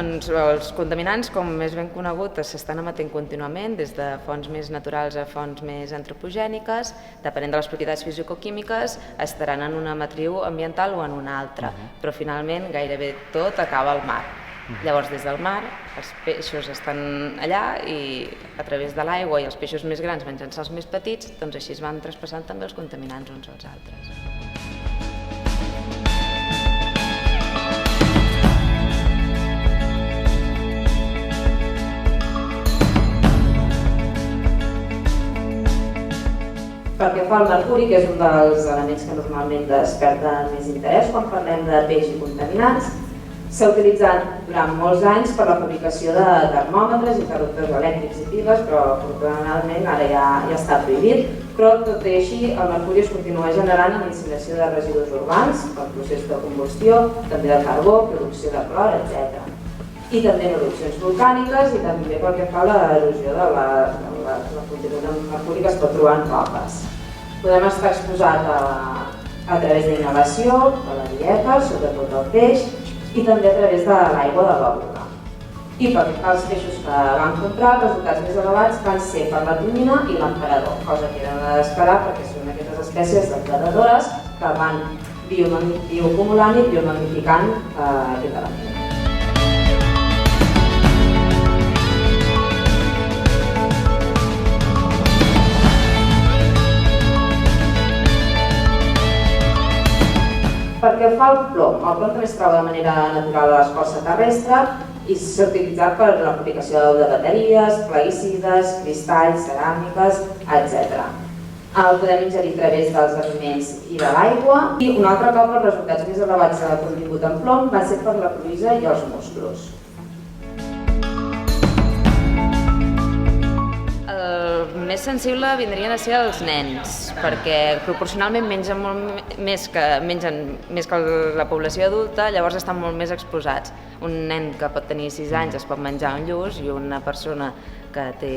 Doncs els contaminants, com és ben conegut, s'estan emetent contínuament, des de fonts més naturals a fonts més antropogèniques, depenent de les propietats fisicoquímiques, estaran en una matriu ambiental o en una altra, però finalment gairebé tot acaba al mar. Llavors, des del mar, els peixos estan allà i a través de l'aigua i els peixos més grans menjant-se els més petits, doncs així es van traspassant també els contaminants uns als altres. Pel que fa al mercuri, que és un dels elements que normalment desperten més interès quan parlem de peix i contaminants, s'ha utilitzat durant molts anys per la fabricació de termòmetres, interruptors elèctrics i piles, però afortunadament ara ja està prohibit. Però tot i així, el mercuri es continua generant en l'incineració de residus urbans, pel procés de combustió, també de carbó, producció de clor, etc. I també en erupcions volcàniques i també pel que fa a l'erosió de la contingut de mercuri que es pot trobar en roques. Podem estar exposat a través d'inhalació, de la dieta, sobretot del peix, i també a través de l'aigua de l'òrgano. I pel que fa als peixos que vam comprar, els resultats més elevats van ser per la tonyina i l'emperador, cosa que era d'esperar perquè són aquestes espècies depredadores que van bioacumulant i biomagnificant aquest element. Pel que fa al plom també es troba de manera natural a l'escorça terrestre i s'ha utilitzat per la fabricació de bateries, plaguicides, cristalls, ceràmiques, etc. El podem ingerir a través dels aliments i de l'aigua. I un altre cop els resultats més elevats de contingut en plom van ser per la cloïssa i els musclos. El més sensible vindrien a ser els nens, perquè proporcionalment mengen molt més que la població adulta, llavors estan molt més exposats. Un nen que pot tenir 6 anys es pot menjar un lluç i una persona que té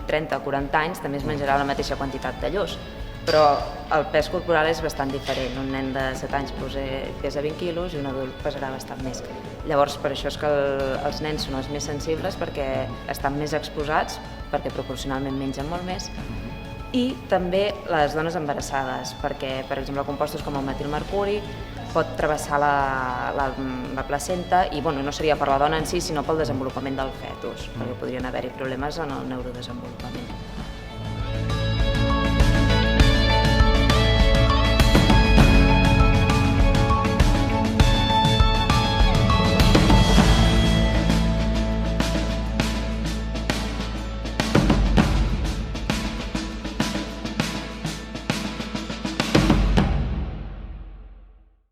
30 o 40 anys també es menjarà la mateixa quantitat de lluç. Però el pes corporal és bastant diferent. Un nen de 7 anys pesa 20 quilos i un adult pesarà bastant més. Llavors, per això és que els nens són els més sensibles, perquè estan més exposats, perquè proporcionalment mengen molt més, i també les dones embarassades, perquè, per exemple, compostos com el metilmercuri pot travessar la placenta i no seria per la dona en si, sinó pel desenvolupament del fetus, perquè podrien haver-hi problemes en el neurodesenvolupament.